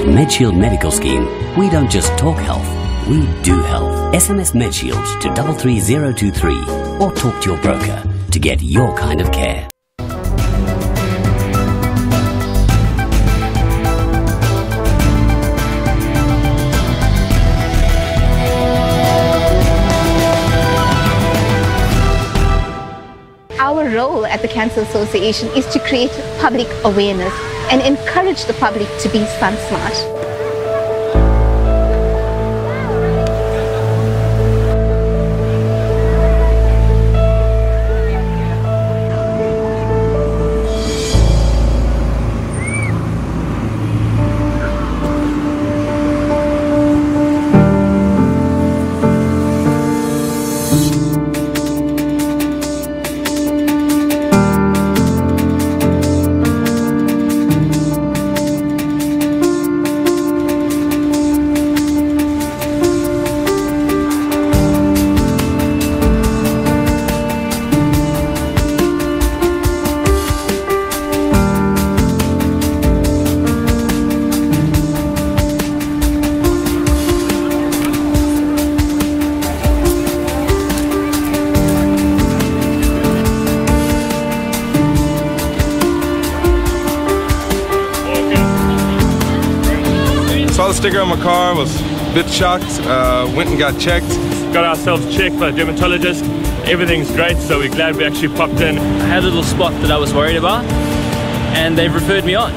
At MedShield Medical Scheme, we don't just talk health, we do health. SMS MedShield to 33023 or talk to your broker to get your kind of care. Our role at the Cancer Association is to create public awareness and encourage the public to be sun smart. Saw the sticker on my car, was a bit shocked, went and got checked. Got ourselves checked by a dermatologist. Everything's great, so we're glad we actually popped in. I had a little spot that I was worried about, and they've referred me on.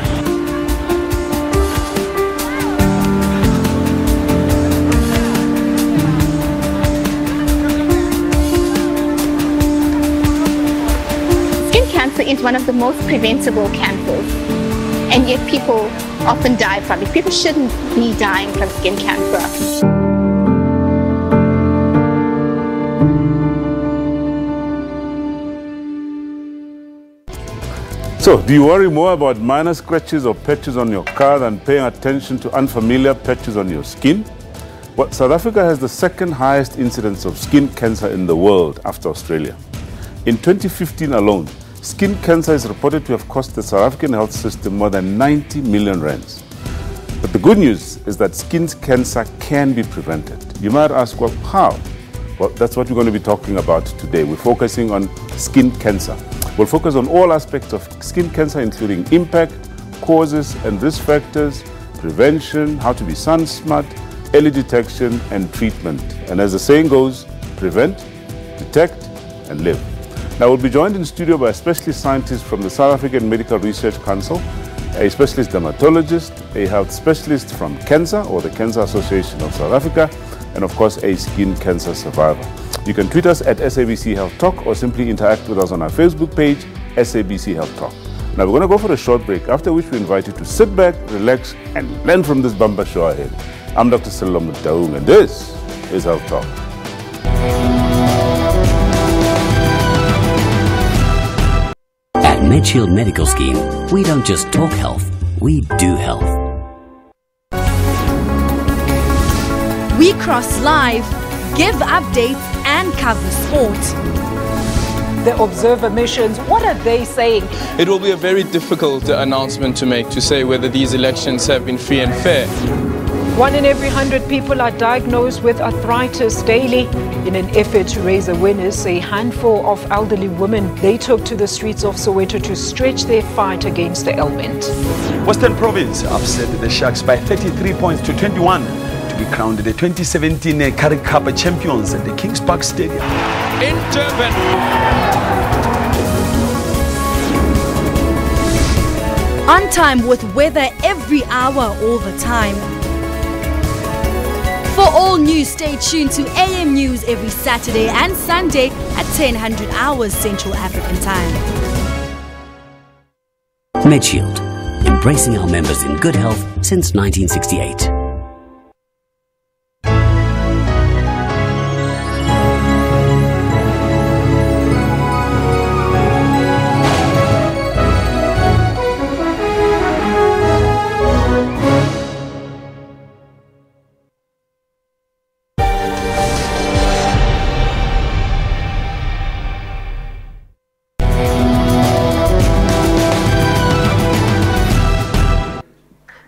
Skin cancer is one of the most preventable cancers, and yet people often die from it. People shouldn't be dying from skin cancer. So, do you worry more about minor scratches or patches on your car than paying attention to unfamiliar patches on your skin? Well, South Africa has the second highest incidence of skin cancer in the world after Australia. In 2015 alone, skin cancer is reported to have cost the South African health system more than 90 million rands. But the good news is that skin cancer can be prevented. You might ask, well, how? Well, that's what we're going to be talking about today. We're focusing on skin cancer. We'll focus on all aspects of skin cancer, including impact, causes and risk factors, prevention, how to be sun smart, early detection and treatment. And as the saying goes, prevent, detect and live. Now we'll be joined in studio by a specialist scientist from the South African Medical Research Council, a specialist dermatologist, a health specialist from Cancer or the Cancer Association of South Africa, and of course a skin cancer survivor. You can tweet us at SABC Health Talk or simply interact with us on our Facebook page, SABC Health Talk. Now we're going to go for a short break, after which we invite you to sit back, relax and learn from this bumper show ahead. I'm Dr. Selom Daung and this is Health Talk. At MedShield Medical Scheme, we don't just talk health, we do health. We cross live, give updates and cover sport. The observer missions, what are they saying? It will be a very difficult announcement to make, to say whether these elections have been free and fair. 1 in every 100 people are diagnosed with arthritis daily. In an effort to raise awareness, a handful of elderly women, they took to the streets of Soweto to stretch their fight against the ailment. Western Province upset the Sharks by 33 points to 21 to be crowned the 2017 Currie Cup champions at the Kings Park Stadium. In Durban. On time with weather every hour, all the time. For all news, stay tuned to AM News every Saturday and Sunday at 10:00 hours Central African Time. MedShield, embracing our members in good health since 1968.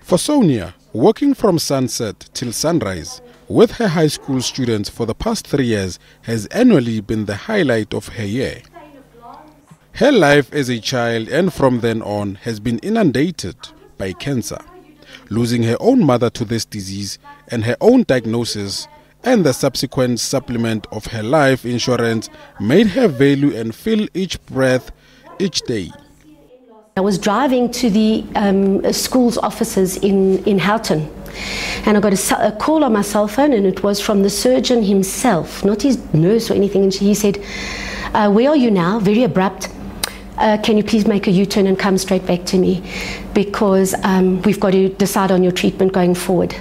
For Sonia, Working from sunset till sunrise with her high school students for the past 3 years has annually been the highlight of her year. Her life as a child and from then on has been inundated by cancer. Losing her own mother to this disease and her own diagnosis and the subsequent supplement of her life insurance made her value and feel each breath each day. I was driving to the school's offices in Houghton, and I got a call on my cell phone, and it was from the surgeon himself, not his nurse or anything. And he said, "Where are you now?" Very abrupt. "Can you please make a U-turn and come straight back to me, because we've got to decide on your treatment going forward."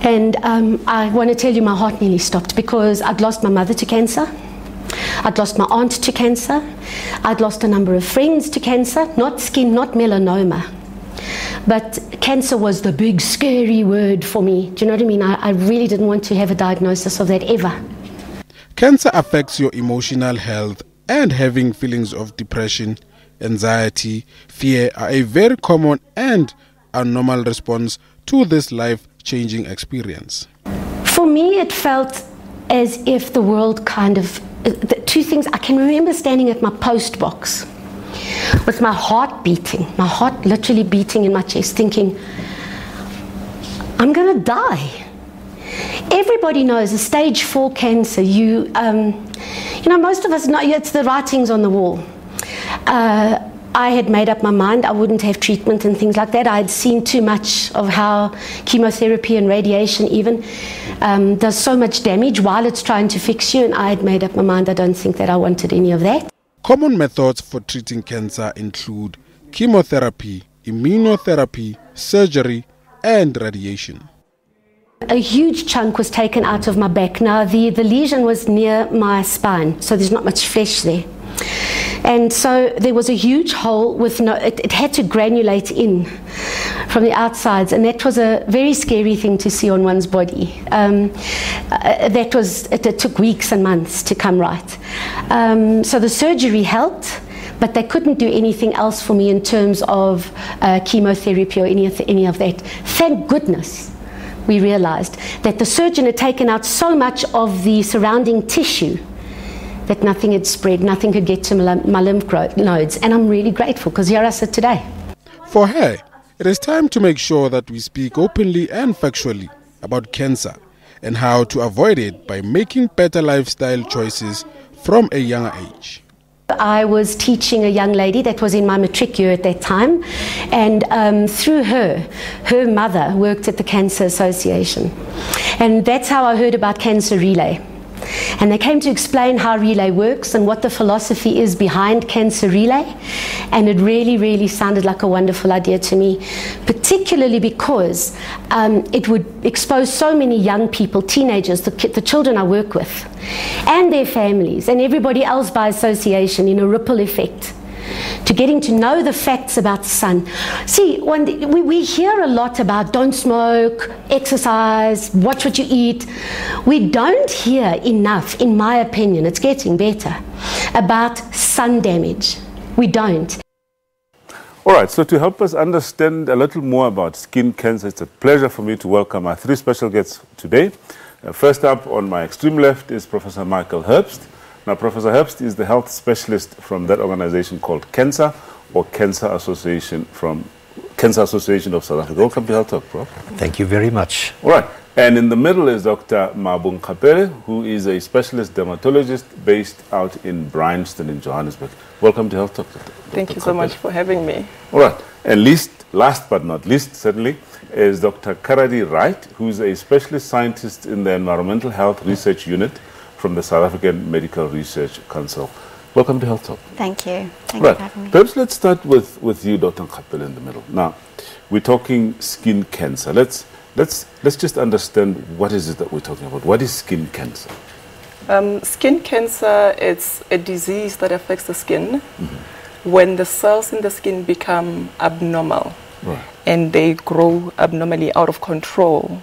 And I want to tell you, my heart nearly stopped, because I'd lost my mother to cancer. I'd lost my aunt to cancer. I'd lost a number of friends to cancer, not skin, not melanoma. But cancer was the big scary word for me. Do you know what I mean? I really didn't want to have a diagnosis of that ever. Cancer affects your emotional health, and having feelings of depression, anxiety, fear are a very common and abnormal response to this life-changing experience. For me, it felt as if the world kind of, the two things, I can remember standing at my post box with my heart beating, my heart literally beating in my chest, thinking, I'm going to die. Everybody knows a stage 4 cancer, you know, most of us know, it's the writings on the wall. I had made up my mind I wouldn't have treatment and things like that. I had seen too much of how chemotherapy and radiation even does so much damage while it's trying to fix you, and I had made up my mind I don't think that I wanted any of that. Common methods for treating cancer include chemotherapy, immunotherapy, surgery, and radiation. A huge chunk was taken out of my back. Now the lesion was near my spine, so there's not much flesh there. And so there was a huge hole with no, it had to granulate in from the outsides, and that was a very scary thing to see on one's body. It took weeks and months to come right. So the surgery helped, but they couldn't do anything else for me in terms of chemotherapy or any of that. Thank goodness we realized that the surgeon had taken out so much of the surrounding tissue that nothing had spread, nothing could get to my lymph nodes, and I'm really grateful, because here I sit today. For her, it is time to make sure that we speak openly and factually about cancer and how to avoid it by making better lifestyle choices from a younger age. I was teaching a young lady that was in my matric year at that time, and through her mother worked at the Cancer Association, and that's how I heard about Cancer Relay. And they came to explain how Relay works and what the philosophy is behind Cancer Relay, and it really, really sounded like a wonderful idea to me, particularly because it would expose so many young people, teenagers, the children I work with, and their families, and everybody else by association, in a ripple effect, to getting to know the facts about the sun. See, we hear a lot about don't smoke, exercise, watch what you eat. We don't hear enough, in my opinion, it's getting better, about sun damage. We don't. All right, so to help us understand a little more about skin cancer, it's a pleasure for me to welcome our 3 special guests today. First up on my extreme left is Professor Michael Herbst. Now, Professor Herbst is the health specialist from that organization called Cancer, or Cancer Association of South Africa. Welcome to Health Talk, Prof. Thank you very much. All right. And in the middle is Dr. Mabung Kapere, who is a specialist dermatologist based out in Bryanston in Johannesburg. Welcome to Health Talk, Dr. Thank you so much for having me. All right. And last but not least, certainly, is Dr. Karadi Wright, who is a specialist scientist in the Environmental Health Research Unit from the South African Medical Research Council. Welcome to Health Talk. Thank you. Thank you for having me. Perhaps let's start with you, Dr. Kapele, in the middle. Now, we're talking skin cancer. Let's just understand what is it that we're talking about. What is skin cancer? Skin cancer is a disease that affects the skin when the cells in the skin become abnormal, and they grow abnormally out of control,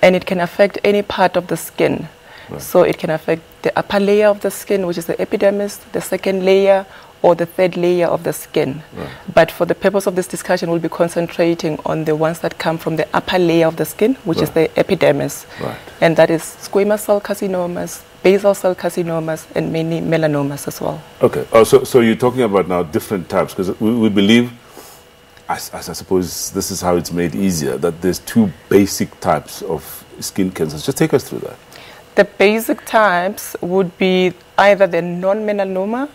and it can affect any part of the skin. So it can affect the upper layer of the skin, which is the epidermis, the second layer, or the third layer of the skin. Right. But for the purpose of this discussion, we'll be concentrating on the ones that come from the upper layer of the skin, which is the epidermis. Right. And that is squamous cell carcinomas, basal cell carcinomas, and many melanomas as well. Okay, so you're talking about now different types, because we believe, as I suppose this is how it's made easier, that there's two basic types of skin cancers. Just take us through that. The basic types would be either the non-melanoma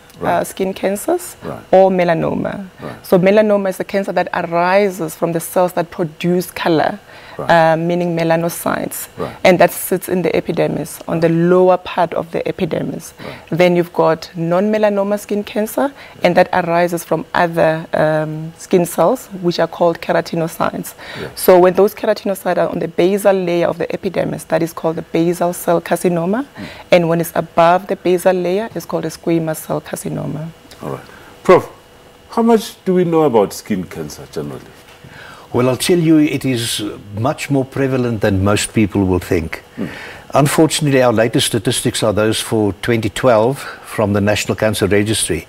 skin cancers or melanoma. So melanoma is a cancer that arises from the cells that produce color, meaning melanocytes, and that sits in the epidermis, on the lower part of the epidermis. Then you've got non-melanoma skin cancer, and that arises from other skin cells, which are called keratinocytes. So when those keratinocytes are on the basal layer of the epidermis, that is called the basal cell carcinoma, and when it's above the basal layer, it's called a squamous cell carcinoma. All right. Prof, how much do we know about skin cancer generally? Well, I'll tell you, it is much more prevalent than most people will think. Unfortunately, our latest statistics are those for 2012 from the National Cancer Registry.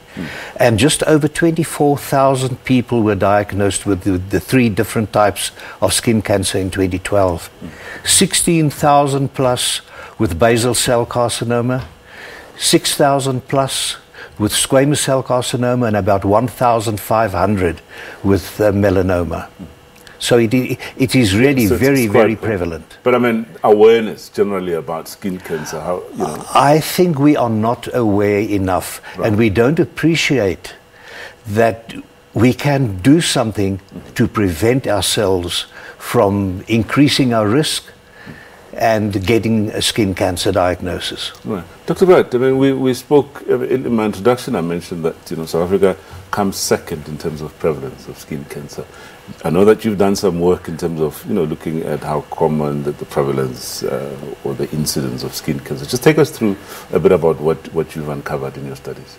And just over 24,000 people were diagnosed with the three different types of skin cancer in 2012. 16,000 plus with basal cell carcinoma, 6,000 plus with squamous cell carcinoma, and about 1,500 with melanoma. So it is really very prevalent. But I mean, awareness generally about skin cancer, how, you know? I think we are not aware enough, and we don't appreciate that we can do something to prevent ourselves from increasing our risk and getting a skin cancer diagnosis. Right. Dr. Bright, I mean, we spoke, in my introduction I mentioned that, you know, South Africa comes second in terms of prevalence of skin cancer. I know that you've done some work in terms of, you know, looking at how common the prevalence or the incidence of skin cancer. Just take us through a bit about what you've uncovered in your studies.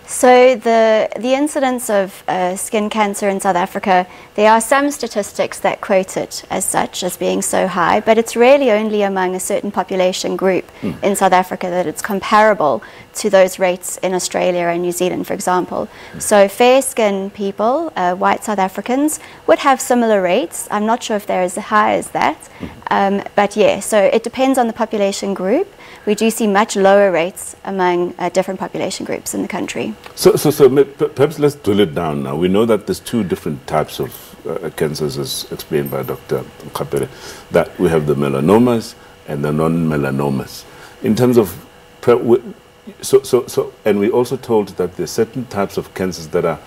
So the incidence of skin cancer in South Africa, there are some statistics that quote it as such, as being so high, but it's really only among a certain population group in South Africa that it's comparable to those rates in Australia and New Zealand, for example. So fair-skinned people, white South Africans, would have similar rates. I'm not sure if they're as high as that, but yeah, so it depends on the population group. We do see much lower rates among different population groups in the country. So perhaps let's drill it down now. We know that there's two different types of cancers, as explained by Dr. Kapere, that we have the melanomas and the non-melanomas. In terms of, and we also told that there are certain types of cancers that are,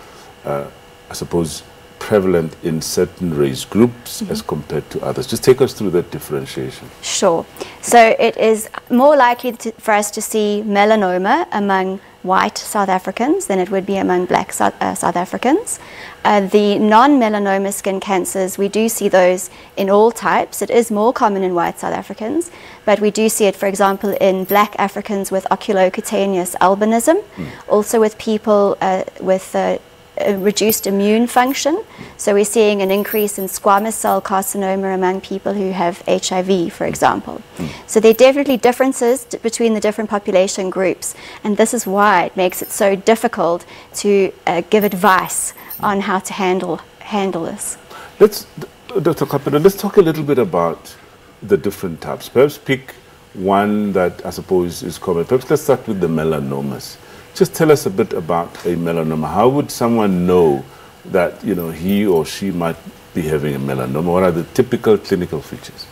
I suppose, prevalent in certain race groups as compared to others. Just take us through that differentiation. Sure. So it is more likely for us to see melanoma among white South Africans than it would be among black South Africans. The non-melanoma skin cancers, we do see those in all types. It is more common in white South Africans, but we do see it, for example, in black Africans with oculocutaneous albinism, also with people with reduced immune function. So we're seeing an increase in squamous cell carcinoma among people who have HIV, for example. So there are definitely differences between the different population groups, and this is why it makes it so difficult to give advice on how to handle this. Dr. Kapere, let's talk a little bit about the different types. Perhaps pick one that I suppose is common. Perhaps let's start with the melanomas. Just tell us a bit about a melanoma. How would someone know that, you know, he or she might be having a melanoma? What are the typical clinical features?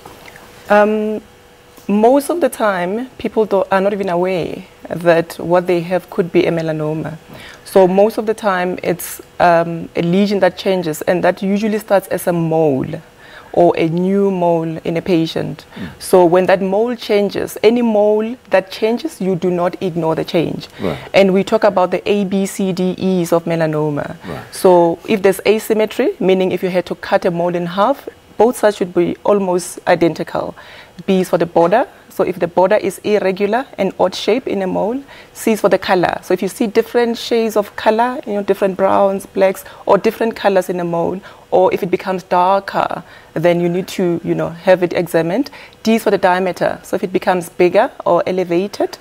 Most of the time, people are not even aware that what they have could be a melanoma. So most of the time, it's a lesion that changes, and that usually starts as a mole or a new mole in a patient. So when that mole changes, any mole that changes, you do not ignore the change. And we talk about the ABCDEs of melanoma. So if there's asymmetry, meaning if you had to cut a mole in half, both sides should be almost identical. B is for the border. So if the border is irregular and odd shape in a mole, C is for the color. So if you see different shades of color, different browns, blacks, or different colors in a mole, or if it becomes darker, then you need to, have it examined. D is for the diameter. So if it becomes bigger or elevated,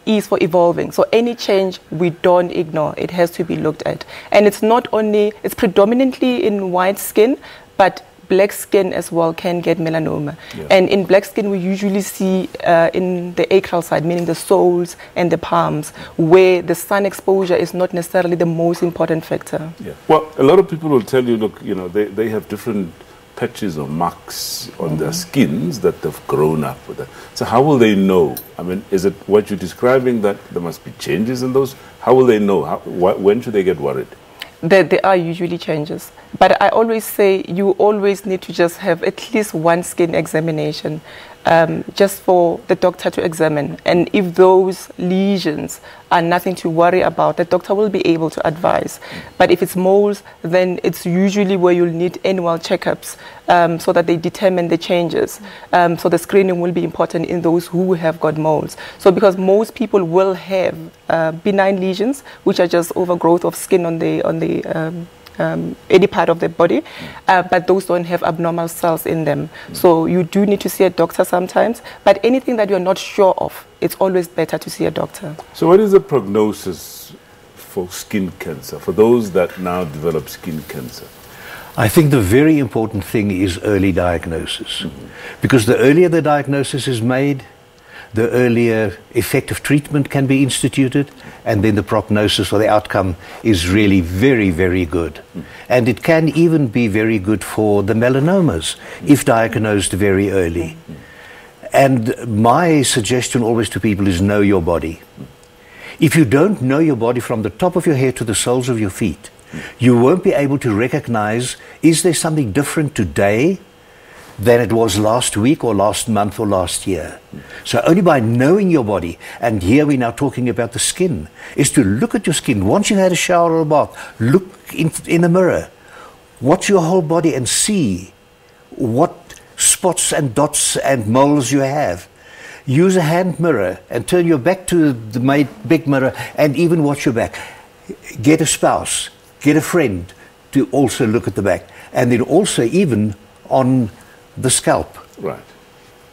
E is for evolving. So any change we don't ignore. It has to be looked at. And it's predominantly in white skin, but black skin as well can get melanoma. Yeah. And in black skin, we usually see in the acral side, meaning the soles and the palms, where the sun exposure is not necessarily the most important factor. Yeah. Well, a lot of people will tell you, look, they have different patches or marks on their skins that they've grown up with. So how will they know? I mean, is it what you're describing that there must be changes in those? How will they know? When should they get worried? There are usually changes. But I always say you always need to just have at least one skin examination just for the doctor to examine. And if those lesions are nothing to worry about, the doctor will be able to advise. But if it's moles, then it's usually where you'll need annual checkups so that they determine the changes. So the screening will be important in those who have got moles. So because most people will have benign lesions, which are just overgrowth of skin on any part of the body, but those don't have abnormal cells in them. So you do need to see a doctor sometimes, but anything that you're not sure of, it's always better to see a doctor. So what is the prognosis for skin cancer, for those that now develop skin cancer? I think the very important thing is early diagnosis. Because the earlier the diagnosis is made, the earlier effective treatment can be instituted, and then the prognosis or the outcome is really very, very good. And it can even be very good for the melanomas if diagnosed very early. And my suggestion always to people is know your body. If you don't know your body from the top of your head to the soles of your feet, you won't be able to recognize, is there something different today than it was last week or last month or last year. So only by knowing your body, and here we're now talking about the skin, is to look at your skin. Once you had a shower or a bath, look in a mirror, watch your whole body and see what spots and dots and moles you have. Use a hand mirror and turn your back to the big mirror and even watch your back. Get a spouse, get a friend to also look at the back, and then also even on the scalp. Right.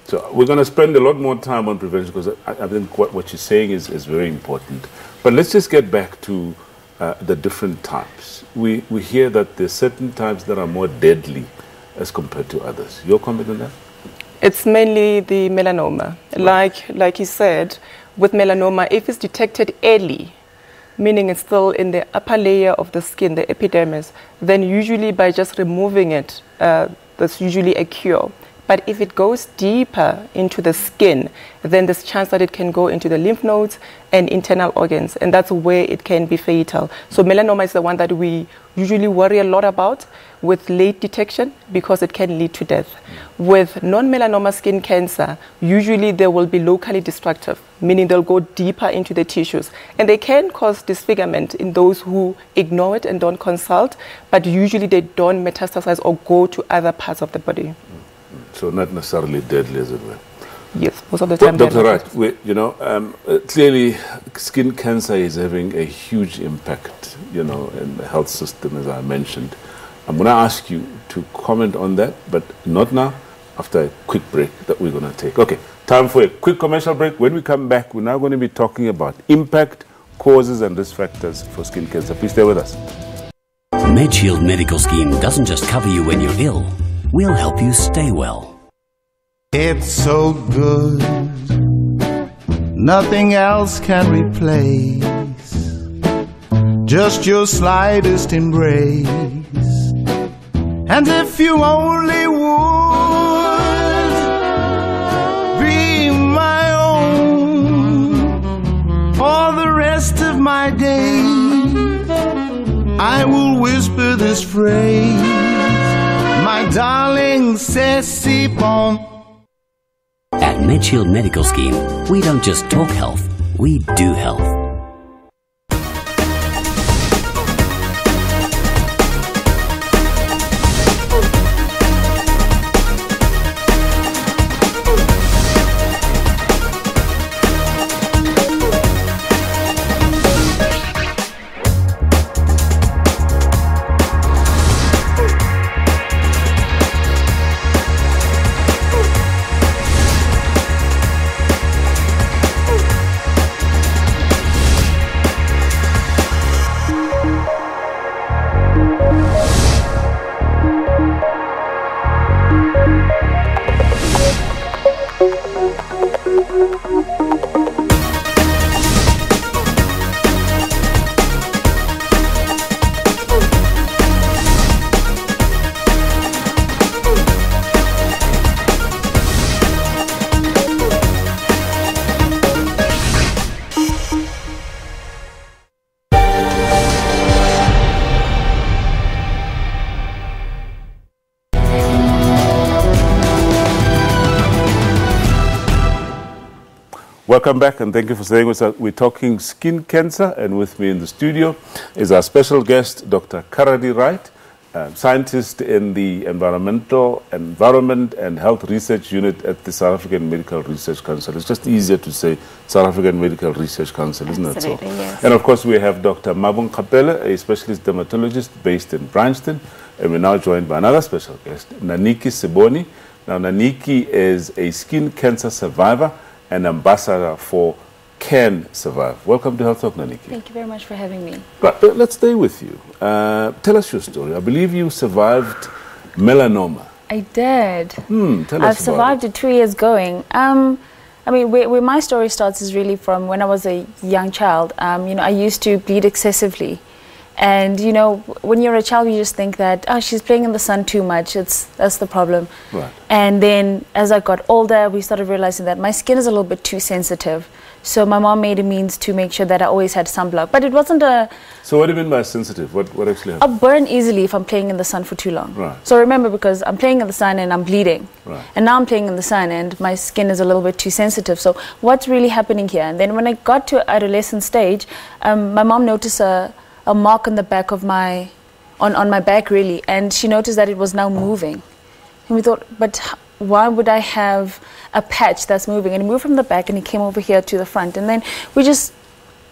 So we're going to spend a lot more time on prevention because I think what you're saying is very important. But let's just get back to the different types. We hear that there's certain types that are more deadly as compared to others. Your comment on that? It's mainly the melanoma. Right. Like you said, with melanoma, if it's detected early, meaning it's still in the upper layer of the skin, the epidermis, then usually by just removing it, that's usually a cure. But if it goes deeper into the skin, then there's a chance that it can go into the lymph nodes and internal organs, and that's where it can be fatal. So melanoma is the one that we usually worry a lot about with late detection because it can lead to death. With non-melanoma skin cancer, usually they will be locally destructive, meaning they'll go deeper into the tissues. And they can cause disfigurement in those who ignore it and don't consult, but usually they don't metastasize or go to other parts of the body. So not necessarily deadly, as it were. Yes, most of the time. Dr. Wright, clearly skin cancer is having a huge impact, in the health system, as I mentioned. I'm going to ask you to comment on that, but not now, after a quick break that we're going to take. Okay, time for a quick commercial break. When we come back, we're now going to be talking about impact, causes, and risk factors for skin cancer. Please stay with us. MedShield Medical Scheme doesn't just cover you when you're ill. We'll help you stay well. It's so good, nothing else can replace just your slightest embrace. And if you only would be my own for the rest of my days, I will whisper this phrase, my darling, c'est si bon. At MedShield Medical Scheme, we don't just talk health, we do health. Welcome back, and thank you for staying with us. We're talking skin cancer, and with me in the studio is our special guest, Dr. Karadi Wright, scientist in the Environment and Health Research Unit at the South African Medical Research Council. It's just easier to say South African Medical Research Council, isn't it? Absolutely, yes. And of course, we have Dr. Mabung Kapele, a specialist dermatologist based in Bryanston, and we're now joined by another special guest, Naniki Siboni. Now, Naniki is a skin cancer survivor and ambassador for Can Survive. Welcome to Health Talk, Naniki. Thank you very much for having me. But let's stay with you. Tell us your story. I believe you survived melanoma. I did. Tell us I've survived it 2 years going. I mean, where my story starts is really from when I was a young child. You know, I used to bleed excessively. And, you know, when you're a child, you just think that, oh, she's playing in the sun too much. That's the problem. Right. And then as I got older, we started realizing that my skin is a little bit too sensitive. So my mom made a means to make sure that I always had sunblock. But it wasn't a... So what do you mean by sensitive? What actually happens? I burn easily if I'm playing in the sun for too long. Right. So remember, because I'm playing in the sun and I'm bleeding. Right. And now I'm playing in the sun and my skin is a little bit too sensitive. So what's really happening here? And then when I got to adolescent stage, my mom noticed a mark on the back of my, on my back really, and she noticed that it was now moving. And we thought, but why would I have a patch that's moving? And it moved from the back and it came over here to the front. And then we just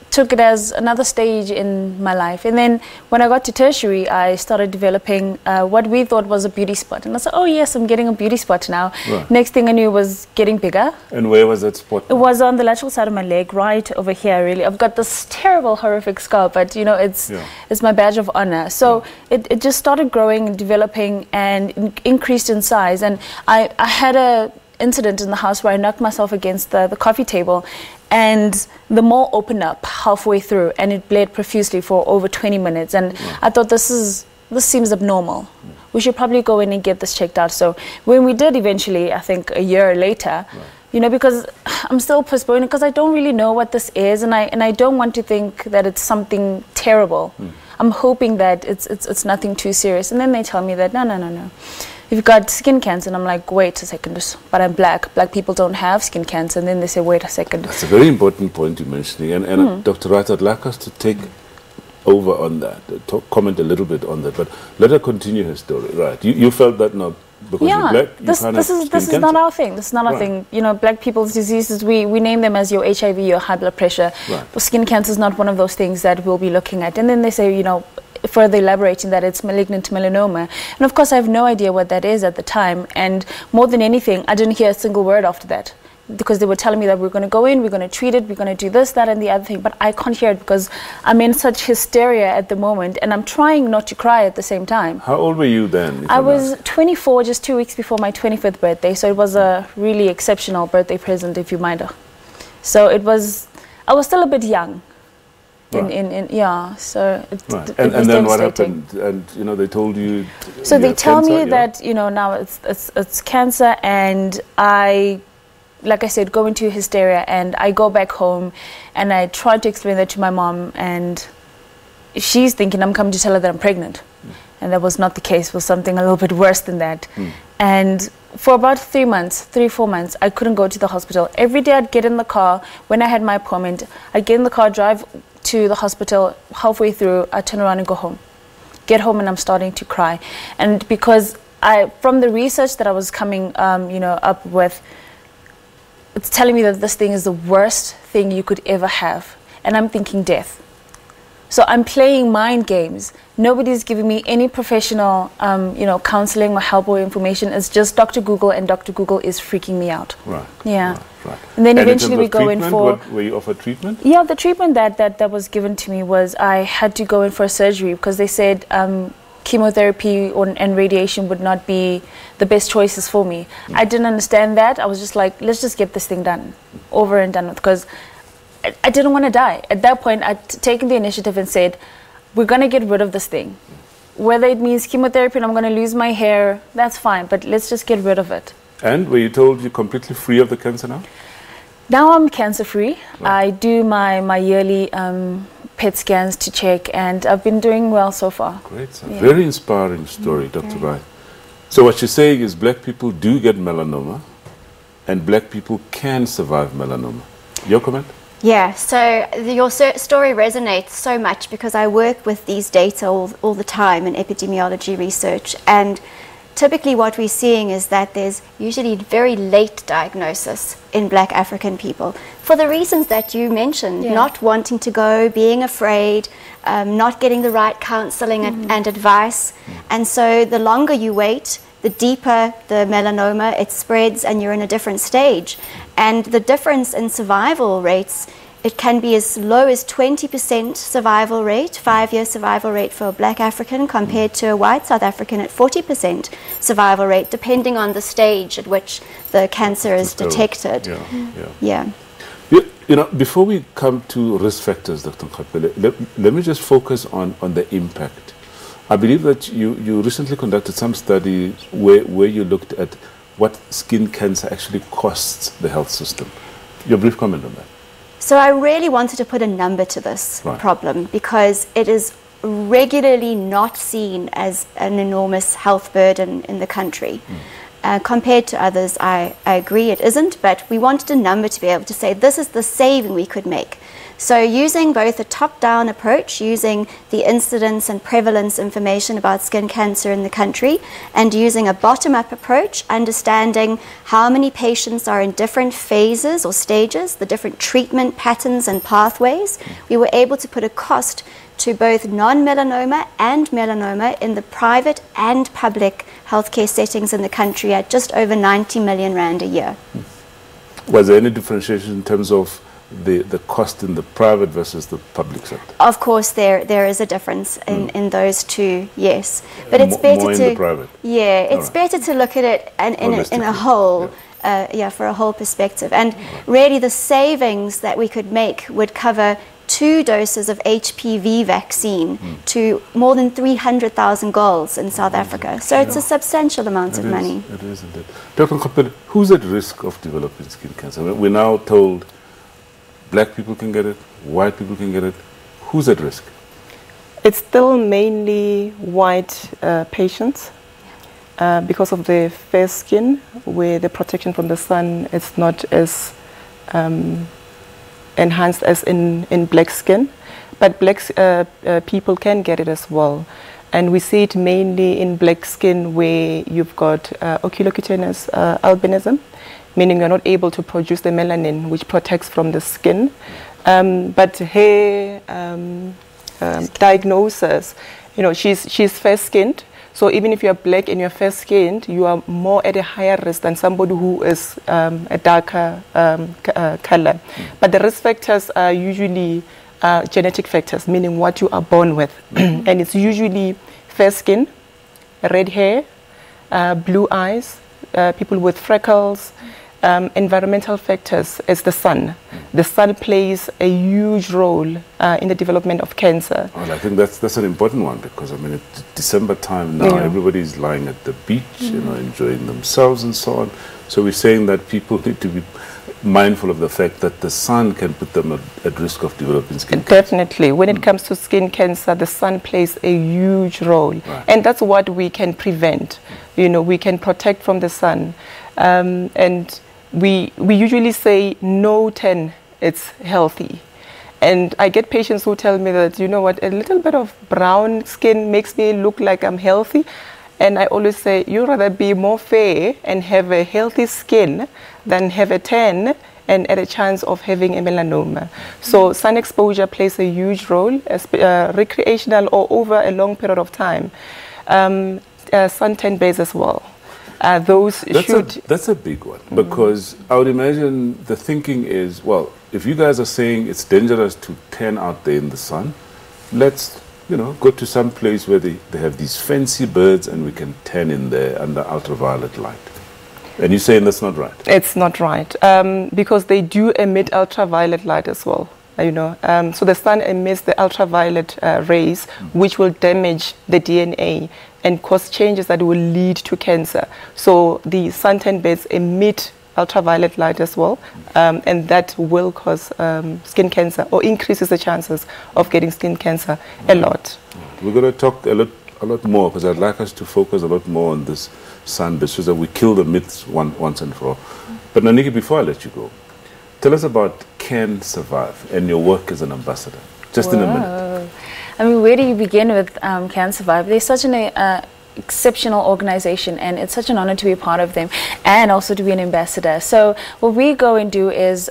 took it as another stage in my life. And then when I got to tertiary, I started developing what we thought was a beauty spot. And I said, oh yes, I'm getting a beauty spot now. Right. Next thing I knew was getting bigger. And where was that spot? It was on the lateral side of my leg, right over here really. I've got this terrible, horrific scar, but you know, it's my badge of honor. So it just started growing and developing and increased in size. And I had a incident in the house where I knocked myself against the coffee table, and the mole opened up halfway through and it bled profusely for over 20 minutes. And I thought, this seems abnormal. We should probably go in and get this checked out. So when we did eventually, I think a year later, you know, because I'm still postponing because I don't really know what this is, and I don't want to think that it's something terrible. I'm hoping that it's nothing too serious. And then they tell me that no. You've got skin cancer. And I'm like, wait a second, but I'm black. Black people don't have skin cancer. And then they say, wait a second. That's a very important point you're mentioning. And Dr. Wright, I'd like us to take over on that, comment a little bit on that. But let her continue her story. Right. You felt that now because you're black, this is not our thing. This is not our thing. You know, black people's diseases, we name them as your HIV, your high blood pressure. But skin cancer is not one of those things that we'll be looking at. And then they say, you know, further elaborating that it's malignant melanoma. And of course, I have no idea what that is at the time. And more than anything, I didn't hear a single word after that, because they were telling me that we're going to go in, we're going to treat it, we're going to do this, that, and the other thing. But I can't hear it because I'm in such hysteria at the moment, and I'm trying not to cry at the same time. How old were you then? I was 24, just 2 weeks before my 25th birthday. So it was a really exceptional birthday present, if you mind. So I was still a bit young. So and then what happened? And you know, they told you. So they tell me that, you know, now it's cancer, and like I said, go into hysteria, and I go back home and I try to explain that to my mom, and she's thinking I'm coming to tell her that I'm pregnant. And that was not the case. It was something a little bit worse than that. And for about 3 months, 3-4 months, I couldn't go to the hospital. Every day I'd get in the car when I had my appointment. I'd get in the car, drive to the hospital. Halfway through, I turn around and go home. Get home and I'm starting to cry. And because from the research that I was coming up with, it's telling me that this thing is the worst thing you could ever have. And I'm thinking death. So I'm playing mind games. Nobody's giving me any professional, counseling or help or information. It's just Dr. Google, and Dr. Google is freaking me out. Right. Yeah. Right. And then eventually we go in for... Were you offered treatment? Yeah, the treatment that was given to me was I had to go in for a surgery because they said chemotherapy and radiation would not be the best choices for me. I didn't understand that. I was just like, let's just get this thing done, over and done with, because I didn't want to die. At that point, I'd taken the initiative and said, we're going to get rid of this thing. Whether it means chemotherapy and I'm going to lose my hair, that's fine, but let's just get rid of it. And were you told you're completely free of the cancer now? Now I'm cancer-free. Right. I do my yearly PET scans to check, and I've been doing well so far. Great. So very inspiring story, Dr. Wright. So what you're saying is black people do get melanoma, and black people can survive melanoma. Your comment? Yeah, so your story resonates so much because I work with these data all the time in epidemiology research, and typically what we're seeing is that there's usually very late diagnosis in Black African people for the reasons that you mentioned, not wanting to go, being afraid, not getting the right counseling and advice. And so the longer you wait, the deeper the melanoma, it spreads and you're in a different stage. And the difference in survival rates, it can be as low as 20% survival rate, 5-year survival rate for a Black African compared to a white South African at 40% survival rate, depending on the stage at which the cancer is detected. Yeah. You know, before we come to risk factors, Dr. Nkapele, let me just focus on the impact. I believe that you recently conducted some study where you looked at what skin cancer actually costs the health system. Your brief comment on that. So I really wanted to put a number to this problem because it is regularly not seen as an enormous health burden in the country. Compared to others, I agree it isn't, but we wanted a number to be able to say this is the saving we could make. So using both a top-down approach, using the incidence and prevalence information about skin cancer in the country, and using a bottom-up approach, understanding how many patients are in different phases or stages, the different treatment patterns and pathways, we were able to put a cost to both non-melanoma and melanoma in the private and public healthcare settings in the country at just over 90 million rand a year. Was there any differentiation in terms of the cost in the private versus the public sector? Of course, there is a difference in those two, yes. But it's better more to in the private. Yeah, it's better to look at it in a whole, for a whole perspective. And really, the savings that we could make would cover 2 doses of HPV vaccine to more than 300,000 girls in South Africa. So it's a substantial amount of money. It is indeed. Dr. Nkapele, who's at risk of developing skin cancer? We're now told Black people can get it, white people can get it. Who's at risk? It's still mainly white patients because of the fair skin, where the protection from the sun is not as enhanced as in black skin. But black people can get it as well. And we see it mainly in black skin where you've got oculocutaneous albinism, meaning you're not able to produce the melanin which protects from the skin. But her diagnosis, you know, she's fair-skinned, so even if you're black and you're fair-skinned, you are more at a higher risk than somebody who is a darker color. But the risk factors are usually genetic factors, meaning what you are born with. And it's usually fair skin, red hair, blue eyes, people with freckles. Environmental factors is the sun. The sun plays a huge role in the development of cancer. Well, I think that's an important one because, I mean, it's December time now, everybody's lying at the beach, you know, enjoying themselves and so on. So we're saying that people need to be mindful of the fact that the sun can put them at risk of developing skin cancer. Definitely. When it comes to skin cancer, the sun plays a huge role. And that's what we can prevent. You know, we can protect from the sun. And we usually say no 10, it's healthy. And I get patients who tell me that, you know what, a little bit of brown skin makes me look like I'm healthy. And I always say, you'd rather be more fair and have a healthy skin than have a tan and at a chance of having a melanoma. So sun exposure plays a huge role, recreational or over a long period of time. Suntan baths as well. That's a big one, because I would imagine the thinking is, well, if you guys are saying it's dangerous to tan out there in the sun, let's, you know, go to some place where they have these fancy birds and we can tan in there under ultraviolet light. And you're saying that's not right? It's not right, because they do emit ultraviolet light as well. You know, so the sun emits the ultraviolet rays, which will damage the DNA and cause changes that will lead to cancer. So the suntan beds emit ultraviolet light as well, and that will cause skin cancer or increases the chances of getting skin cancer a lot. We're going to talk a lot more, because I'd like us to focus a lot more on this sun bed so that we kill the myths once and for all. But Naniki, before I let you go, Tell us about Can Survive and your work as an ambassador, just in a minute. I mean, where do you begin with Can Survive? They're such an exceptional organization, and it's such an honor to be a part of them and also to be an ambassador. So what we go and do is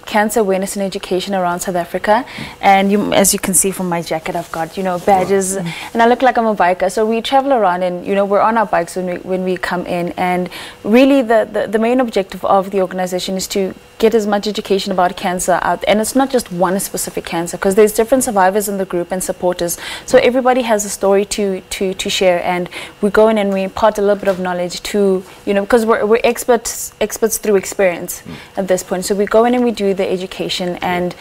cancer awareness and education around South Africa, and as you can see from my jacket, I've got badges, and I look like I'm a biker. So we travel around, and we're on our bikes when we come in, and really the main objective of the organization is to get as much education about cancer out, and it's not just one specific cancer, because there's different survivors in the group and supporters, so everybody has a story to share, and we go in and we impart a little bit of knowledge to, because we're experts through experience at this point. So we go in and we do the education and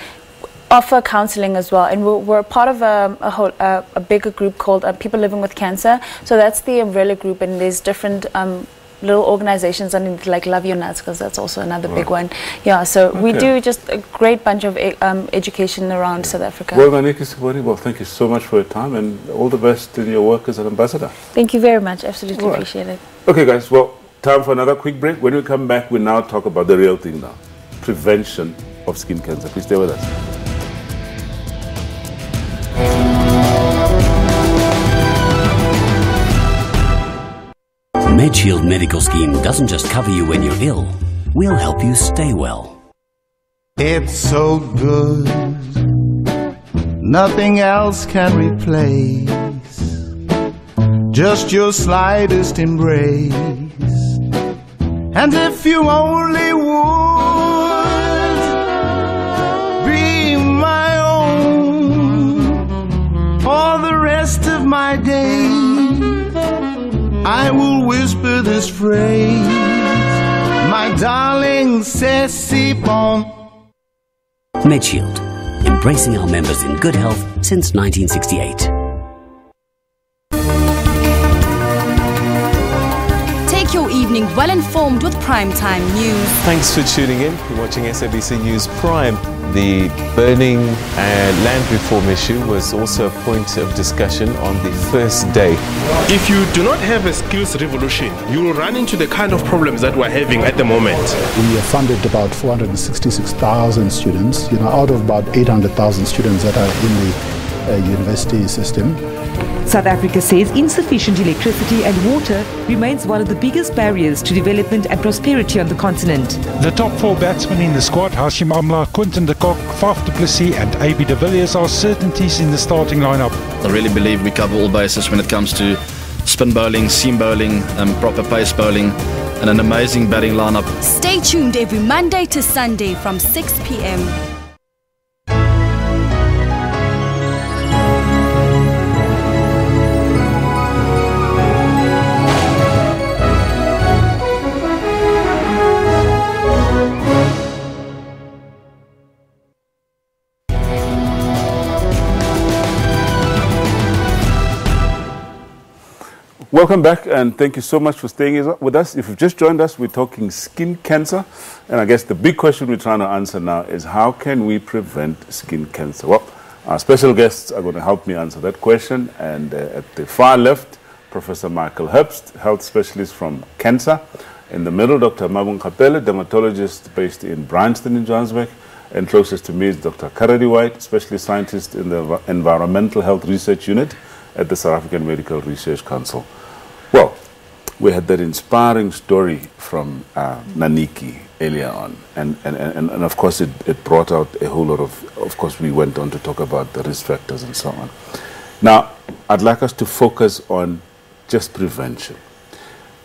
offer counseling as well, and we're part of a bigger group called People Living with Cancer. So that's the umbrella group, and there's different little organizations underneath, like Love Your Nuts, because that's also another big one. Yeah, so we do just a great bunch of education around South Africa. Well, Maniki Siboni, thank you so much for your time, and all the best in your work as an ambassador. Thank you very much. Absolutely appreciate it. Okay, guys, well, time for another quick break. When we come back, we now talk about the real thing now, prevention of skin cancer. Please stay with us. MedShield Medical Scheme doesn't just cover you when you're ill, we'll help you stay well. It's so good, nothing else can replace just your slightest embrace. And if you only would be my own for the rest of my days, I will whisper this phrase, my darling, c'est bon. MedShield, embracing our members in good health since 1968. Take your evening well informed with Primetime News. Thanks for tuning in. You're watching SABC News Prime. The burning land reform issue was also a point of discussion on the first day. If you do not have a skills revolution, you will run into the kind of problems that we're having at the moment. We have funded about 466,000 students, out of about 800,000 students that are in the university system. South Africa says insufficient electricity and water remains one of the biggest barriers to development and prosperity on the continent. The top four batsmen in the squad, Hashim Amla, Quinton de Kock, Faf du Plessis and AB de Villiers, are certainties in the starting lineup. I really believe we cover all bases when it comes to spin bowling, seam bowling, proper pace bowling, and an amazing batting lineup. Stay tuned every Monday to Sunday from 6 p.m. Welcome back, and thank you so much for staying with us. If you've just joined us, we're talking skin cancer, and I guess the big question we're trying to answer now is how can we prevent skin cancer? Well, our special guests are going to help me answer that question, and at the far left, Professor Michael Herbst, health specialist from Cancer. In the middle, Dr. Mabung Kapele, dermatologist based in Bryanston in Johannesburg, and closest to me is Dr. Karadi White, specialist scientist in the Environmental Health Research Unit at the South African Medical Research Council. Well, we had that inspiring story from Naniki earlier on, and of course it brought out a whole lot of course we went on to talk about the risk factors and so on. Now, I'd like us to focus on just prevention.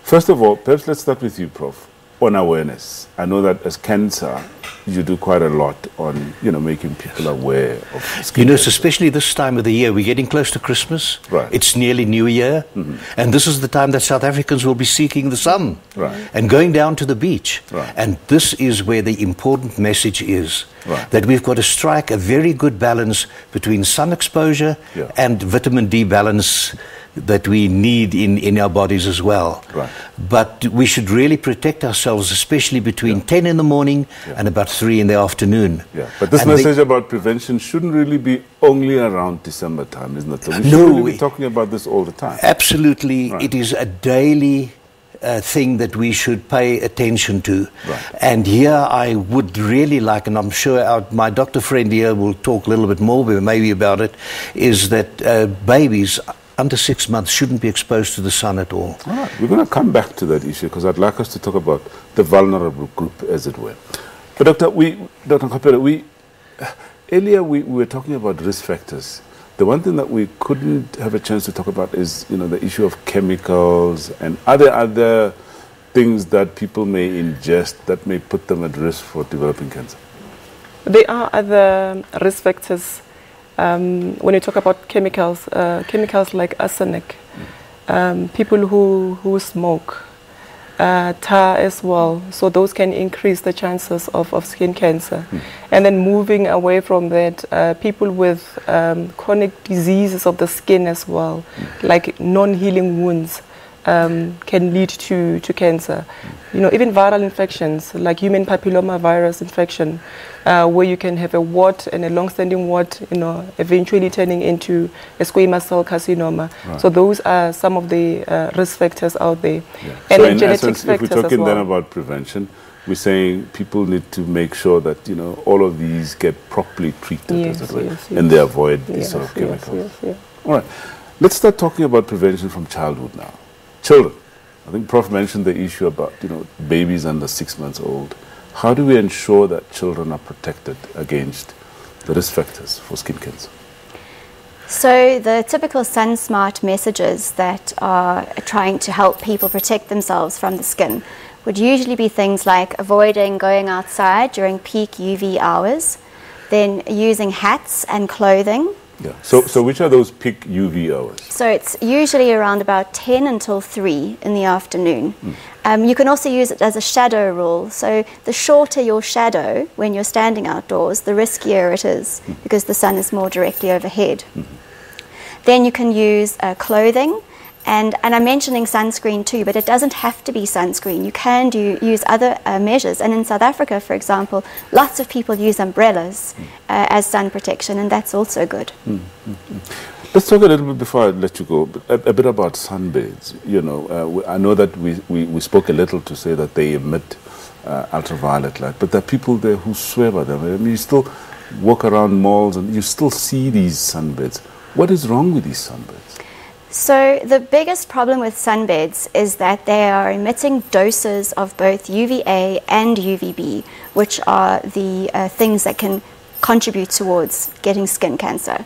First of all, perhaps let's start with you, Prof, on awareness. I know that as Cancer, you do quite a lot on, making people aware of skin cancer. Especially this time of the year, we're getting close to Christmas. Right. It's nearly New Year. Mm-hmm. And this is the time that South Africans will be seeking the sun. Right. And going down to the beach. Right. And this is where the important message is. Right. That we've got to strike a very good balance between sun exposure and vitamin D balance that we need in our bodies as well. Right. But we should really protect ourselves, especially between 10 in the morning and about 3 in the afternoon. Yeah. But this message about prevention shouldn't really be only around December time, isn't it? So we should really be talking about this all the time. Absolutely. Right. It is a daily thing that we should pay attention to. Right. And here I would really like, and I'm sure my doctor friend here will talk a little bit more maybe about it, is that babies under 6 months shouldn't be exposed to the sun at all. All right. We're going to come back to that issue because I'd like us to talk about the vulnerable group, as it were. But Dr. Nkapere, earlier we were talking about risk factors. The one thing that we couldn't have a chance to talk about is, the issue of chemicals and other things that people may ingest that may put them at risk for developing cancer. There are other risk factors. When you talk about chemicals, chemicals like arsenic, people who smoke, tar as well, so those can increase the chances of skin cancer. And then moving away from that, people with chronic diseases of the skin as well, like non-healing wounds, can lead to cancer. Even viral infections like human papilloma virus infection, where you can have a wart and a long-standing wart, eventually turning into a squamous cell carcinoma. Right. So those are some of the risk factors out there. Yeah. And so then in genetic essence, if we're talking then about prevention, we're saying people need to make sure that all of these get properly treated, as it were, and they avoid these sort of chemicals. All right, let's start talking about prevention from childhood now. Children. I think Prof mentioned the issue about babies under 6 months old. How do we ensure that children are protected against the risk factors for skin cancer? So the typical Sun Smart messages that are trying to help people protect themselves from the skin would usually be things like avoiding going outside during peak UV hours, then using hats and clothing. Yeah. So which are those peak UV hours? So it's usually around about 10 until 3 in the afternoon. You can also use it as a shadow rule. So the shorter your shadow when you're standing outdoors, the riskier it is because the sun is more directly overhead. Then you can use clothing. And I'm mentioning sunscreen too, but it doesn't have to be sunscreen. You can use other measures. And in South Africa, for example, lots of people use umbrellas as sun protection, and that's also good. Let's talk a little bit, before I let you go, a bit about sunbathes. I know that we spoke a little to say that they emit ultraviolet light, but there are people there who swear by them. I mean, you still walk around malls and you still see these sunbeds. What is wrong with these sunbeds? So the biggest problem with sunbeds is that they are emitting doses of both UVA and UVB, which are the things that can contribute towards getting skin cancer.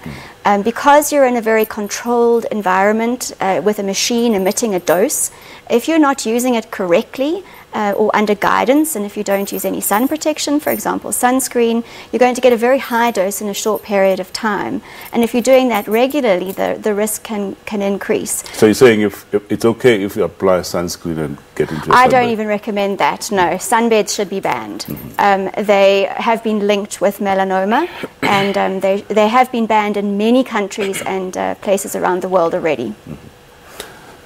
Because you're in a very controlled environment with a machine emitting a dose, if you're not using it correctly or under guidance, and if you don't use any sun protection, for example sunscreen, you're going to get a very high dose in a short period of time. And if you're doing that regularly, the risk can increase. So you're saying if it's okay if you apply sunscreen and get into a I sunbed? don't even recommend that, no. Sunbeds should be banned. They have been linked with melanoma, and they have been banned in many countries and places around the world already.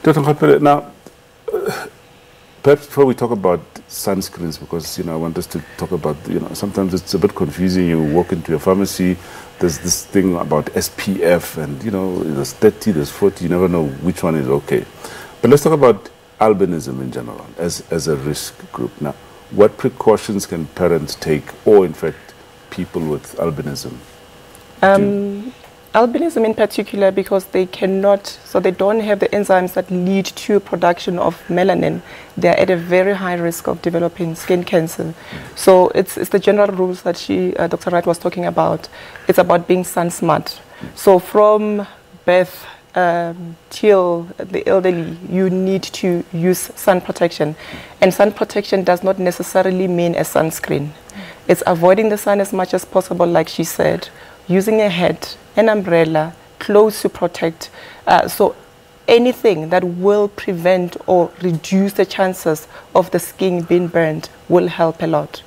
Dr. Nkapere, now, perhaps before we talk about sunscreens, because I want us to talk about, sometimes it's a bit confusing. You walk into a pharmacy, there's this thing about SPF, and there's 30, there's 40, you never know which one is okay. But let's talk about albinism in general as a risk group. Now, what precautions can parents take, or in fact people with albinism? Albinism in particular, because they don't have the enzymes that lead to production of melanin, they're at a very high risk of developing skin cancer. So it's the general rules that Dr. Wright was talking about. It's about being sun smart. So from birth till the elderly, you need to use sun protection. And sun protection does not necessarily mean a sunscreen. It's avoiding the sun as much as possible, like she said, using a hat, an umbrella, clothes to protect. So anything that will prevent or reduce the chances of the skin being burned will help a lot.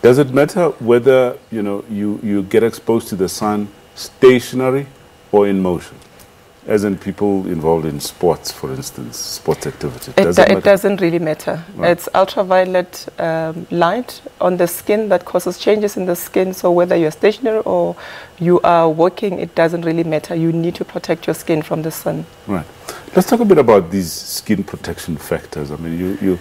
Does it matter whether you get exposed to the sun stationary or in motion? as in people involved in sports, for instance, sports activity? It doesn't really matter. Right. It's ultraviolet light on the skin that causes changes in the skin. So whether you're stationary or you are walking, it doesn't really matter. You need to protect your skin from the sun. Right. Let's talk a bit about these skin protection factors. I mean, you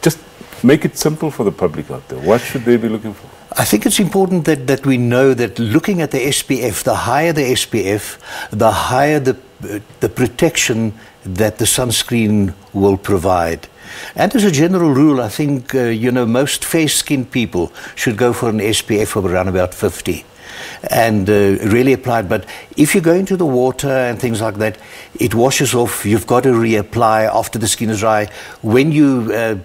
just make it simple for the public out there. What should they be looking for? I think it's important that we know that looking at the SPF, the higher the SPF, the higher the protection that the sunscreen will provide. And as a general rule, I think, most fair-skinned people should go for an SPF of around about 50. And really apply it. But if you go into the water and things like that, it washes off. You've got to reapply after the skin is dry. When you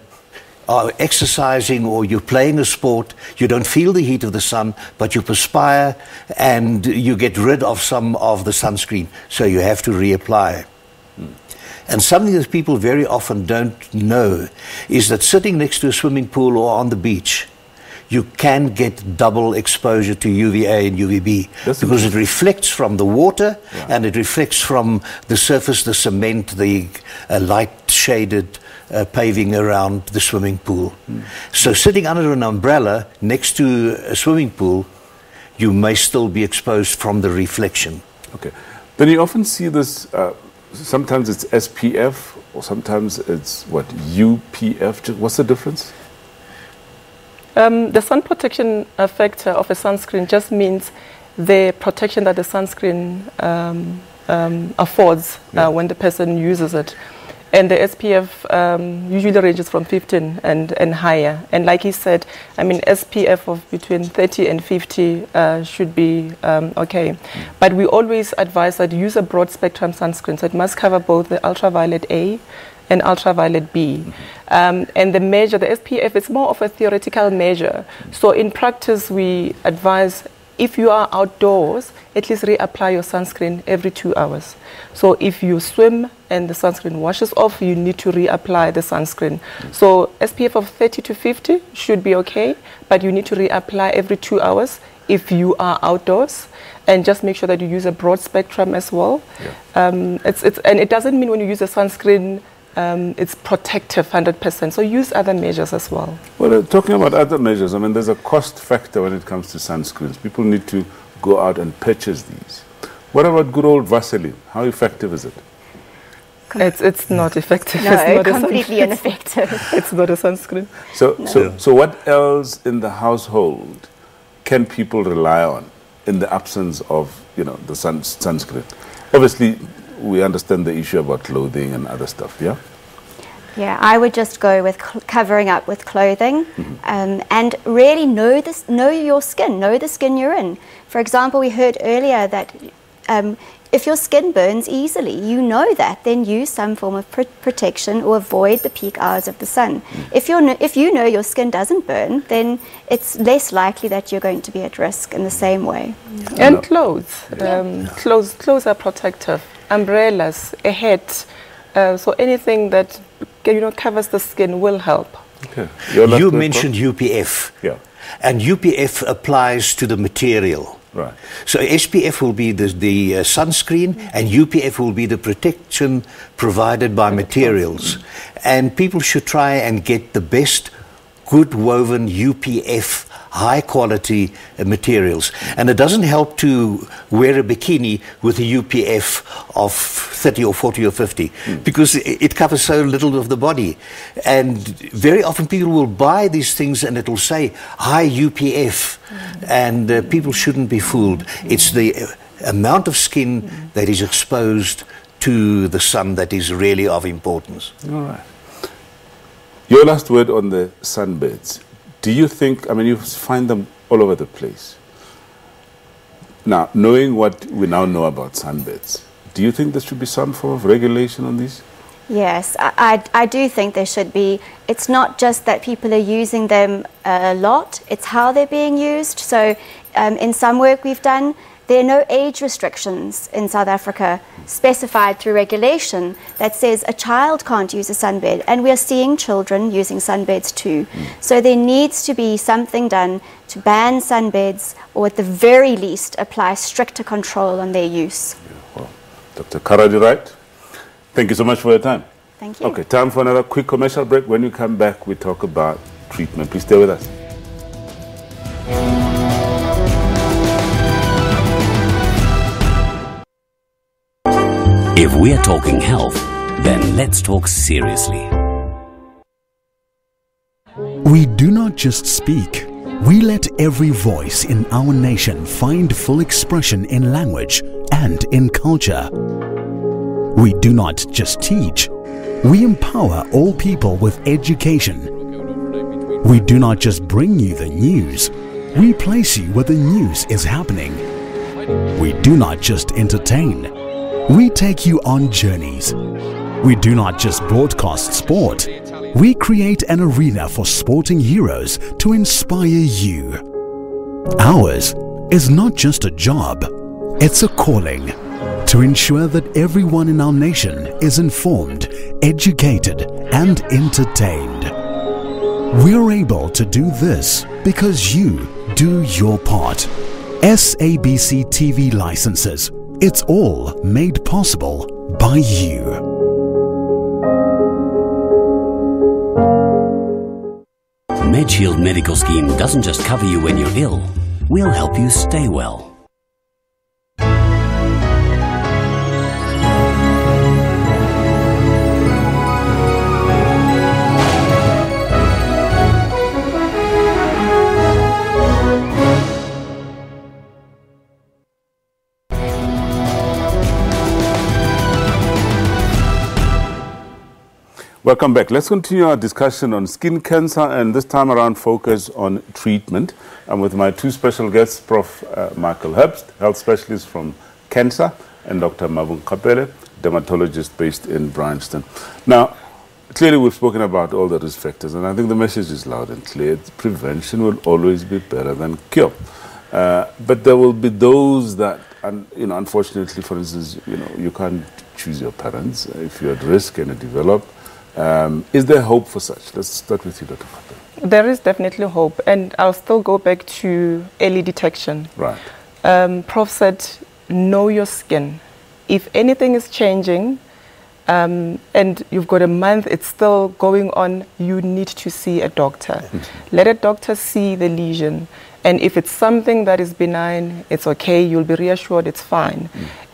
are exercising or you're playing a sport, you don't feel the heat of the sun, but you perspire and you get rid of some of the sunscreen. So you have to reapply. And something that people very often don't know is that sitting next to a swimming pool or on the beach, you can get double exposure to UVA and UVB because it reflects from the water and it reflects from the surface, the cement, the light-shaded paving around the swimming pool. So sitting under an umbrella next to a swimming pool, you may still be exposed from the reflection. Okay. Then you often see this, sometimes it's SPF or sometimes it's, UPF? What's the difference? The sun protection factor of a sunscreen just means the protection that the sunscreen affords when the person uses it. And the SPF usually ranges from 15 and higher. And like he said, I mean, SPF of between 30 and 50 should be okay. But we always advise that use a broad spectrum sunscreen. So it must cover both the ultraviolet A and ultraviolet B. And the measure, the SPF, is more of a theoretical measure. So in practice, we advise if you are outdoors, at least reapply your sunscreen every 2 hours. So if you swim and the sunscreen washes off, you need to reapply the sunscreen. So SPF of 30 to 50 should be okay, but you need to reapply every 2 hours if you are outdoors. And just make sure that you use a broad spectrum as well. And it doesn't mean when you use a sunscreen, it's protective 100%. So use other measures as well. Well, talking about other measures, I mean, there's a cost factor when it comes to sunscreens. People need to go out and purchase these. What about good old Vaseline? How effective is it? It's not effective. No, it's not completely ineffective. It's not a sunscreen. So what else in the household can people rely on in the absence of, the sunscreen? Obviously, we understand the issue about clothing and other stuff, yeah? Yeah, I would just go with covering up with clothing and really know your skin, know the skin you're in. For example, we heard earlier that if your skin burns easily, you know that, then use some form of protection or avoid the peak hours of the sun. If you know your skin doesn't burn, then it's less likely that you're going to be at risk in the same way. And clothes. Clothes are protective. Umbrellas, a hat, so anything that covers the skin will help. Okay. You mentioned UPF, and UPF applies to the material. Right. So SPF will be the sunscreen, and UPF will be the protection provided by materials. And people should try and get the best good woven UPF high quality materials. And it doesn't help to wear a bikini with a UPF of 30 or 40 or 50 because it covers so little of the body. And very often people will buy these things and it will say high UPF and people shouldn't be fooled. It's the amount of skin that is exposed to the sun that is really of importance. All right. Your last word on the sunbeds. Do you think, I mean, you find them all over the place. Now, knowing what we now know about sunbeds, do you think there should be some form of regulation on these? Yes, I do think there should be. It's not just that people are using them a lot, it's how they're being used. So in some work we've done, there are no age restrictions in South Africa specified through regulation that says a child can't use a sunbed, and we're seeing children using sunbeds too. So there needs to be something done to ban sunbeds, or at the very least apply stricter control on their use. Well, Dr. Karadi Wright, thank you so much for your time. Thank you. Okay, time for another quick commercial break. When you come back, we talk about treatment. Please stay with us. If we're talking health, then let's talk seriously. We do not just speak. We let every voice in our nation find full expression in language and in culture. We do not just teach. We empower all people with education. We do not just bring you the news. We place you where the news is happening. We do not just entertain. We take you on journeys. We do not just broadcast sport. We create an arena for sporting heroes to inspire you. Ours is not just a job, it's a calling to ensure that everyone in our nation is informed, educated, and entertained. We're able to do this because you do your part. SABC TV licenses. It's all made possible by you. MedShield Medical Scheme doesn't just cover you when you're ill. We'll help you stay well. Welcome back. Let's continue our discussion on skin cancer, and this time around focus on treatment. I'm with my two special guests, Prof. Michael Herbst, health specialist from cancer, and Dr. Mabung Kapele, dermatologist based in Bryanston. Now, clearly we've spoken about all the risk factors, and I think the message is loud and clear. Prevention will always be better than cure. But there will be those that, unfortunately, for instance, you can't choose your parents. If you're at risk and you develop, is there hope for such? Let's start with you, Dr. Kapele. There is definitely hope, and I'll still go back to early detection. Right. Prof said, know your skin. If anything is changing, and you've got a month, it's still going on, you need to see a doctor. Let a doctor see the lesion. And if it's something that is benign, it's okay, you'll be reassured it's fine.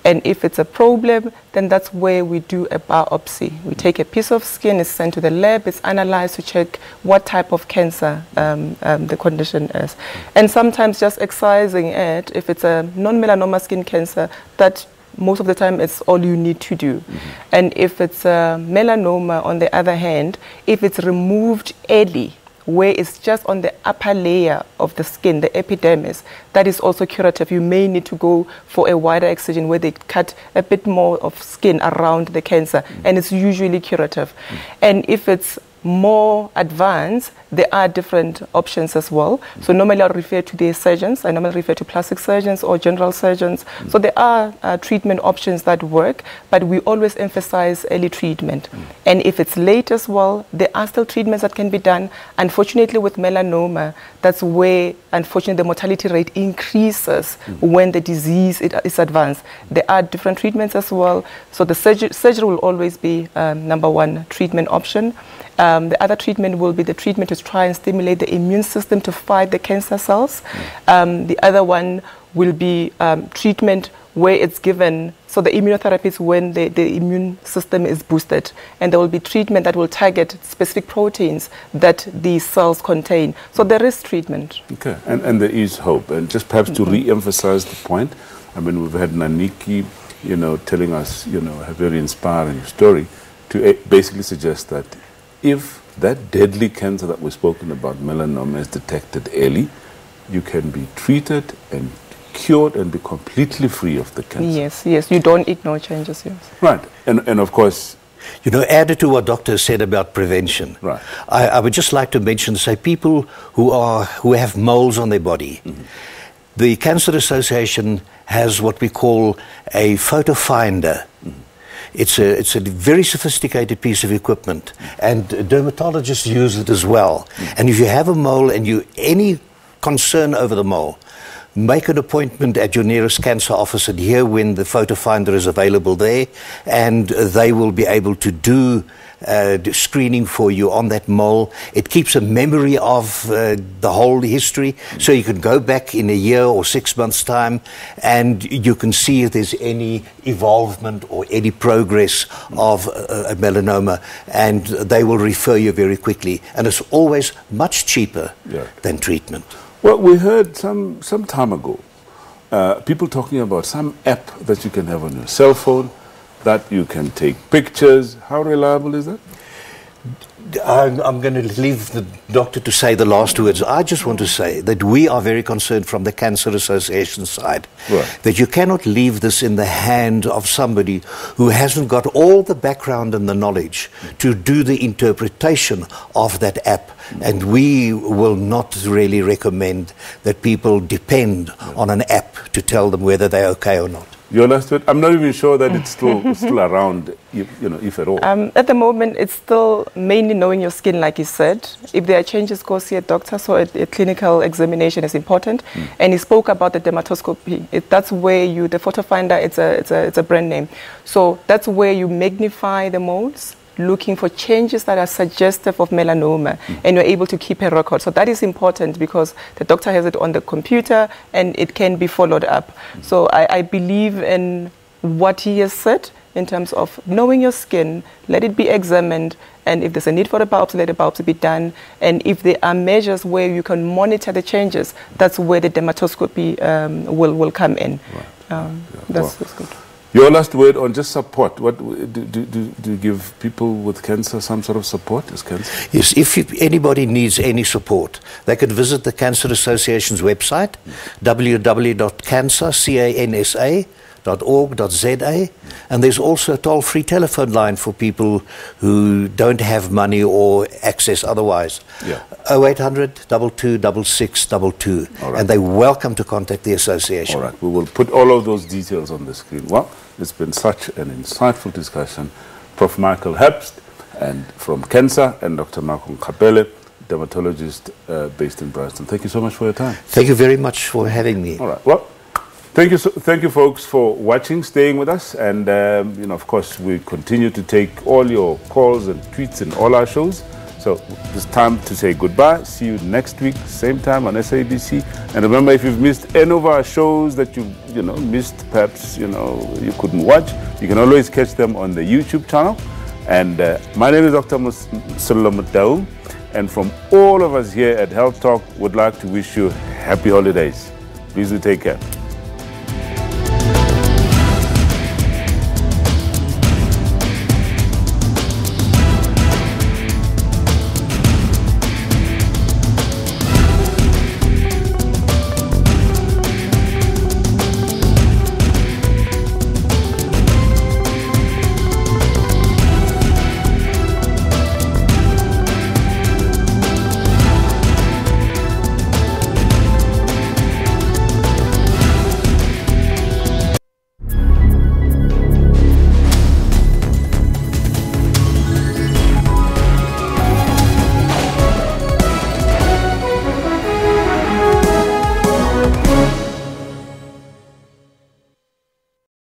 And if it's a problem, then that's where we do a biopsy. We take a piece of skin, it's sent to the lab, it's analyzed to check what type of cancer the condition is. And sometimes just excising it, if it's a non-melanoma skin cancer, that most of the time it's all you need to do. And if it's a melanoma, on the other hand, if it's removed early, where it's just on the upper layer of the skin, the epidermis, that is also curative. You may need to go for a wider excision where they cut a bit more of skin around the cancer, and it's usually curative. And if it's more advanced, there are different options as well. So normally I refer to the surgeons. I normally refer to plastic surgeons or general surgeons. So there are treatment options that work, but we always emphasize early treatment. And if it's late as well, there are still treatments that can be done. Unfortunately, with melanoma, that's where, unfortunately, the mortality rate increases when the disease is advanced. There are different treatments as well. So the surgery will always be number one treatment option. The other treatment will be the treatment to try and stimulate the immune system to fight the cancer cells. The other one will be treatment where it's given, so the immunotherapy is when the immune system is boosted, and there will be treatment that will target specific proteins that these cells contain. So there is treatment. Okay, and there is hope. And just perhaps to re-emphasize the point, I mean, we've had Naniki, telling us, a very inspiring story to basically suggest that if that deadly cancer that we've spoken about, melanoma, is detected early, you can be treated and cured and be completely free of the cancer. Yes, you don't ignore changes, yes. Right, and of course... added to what Doctor said about prevention, right. I would just like to mention, say, people who have moles on their body. The Cancer Association has what we call a photo finder. It's a very sophisticated piece of equipment, and dermatologists use it as well. And if you have a mole and any concern over the mole, make an appointment at your nearest cancer office and hear when the photo finder is available there, and they will be able to do screening for you on that mole. It keeps a memory of the whole history, so you can go back in a year or 6 months' time and you can see if there's any evolvement or any progress of a melanoma, and they will refer you very quickly. And it's always much cheaper than treatment. Well, we heard some time ago people talking about some app that you can have on your cell phone that you can take pictures. How reliable is that? I'm going to leave the doctor to say the last words. I just want to say that we are very concerned from the Cancer Association side that you cannot leave this in the hand of somebody who hasn't got all the background and the knowledge to do the interpretation of that app. And we will not really recommend that people depend on an app to tell them whether they're okay or not. Your last word? I'm not even sure that it's still around, you know, if at all. At the moment, it's still mainly knowing your skin, like you said. If there are changes, go see a doctor. So a clinical examination is important. And he spoke about the dermatoscopy. That's where you, the photo finder, it's a brand name. So that's where you magnify the moles, looking for changes that are suggestive of melanoma, and you're able to keep a record. So that is important because the doctor has it on the computer and it can be followed up. So I believe in what he has said in terms of knowing your skin, let it be examined, and if there's a need for a biopsy, let a biopsy be done. And if there are measures where you can monitor the changes, that's where the dermatoscopy will come in. That's good. Your last word on just support. What do you give people with cancer some sort of support? Is cancer? Yes, if anybody needs any support, they can visit the Cancer Association's website, www.cancer.org.za, and there's also a toll-free telephone line for people who don't have money or access otherwise. 0800 22 6622, and they're welcome to contact the association. All right, we will put all of those details on the screen. Well, it's been such an insightful discussion. Prof. Michael Herbst and from Cancer, and Dr. Malcolm Kapele, dermatologist based in Brighton. Thank you so much for your time. Thank you very much for having me. All right. Well, thank you, folks, for watching, staying with us, and you know, of course, we continue to take all your calls and tweets in all our shows. So it's time to say goodbye. See you next week, same time on SABC. And remember, if you've missed any of our shows that you missed, perhaps you couldn't watch, you can always catch them on the YouTube channel. And my name is Dr. Solomon Daum, and from all of us here at Health Talk, would like to wish you happy holidays. Please do take care.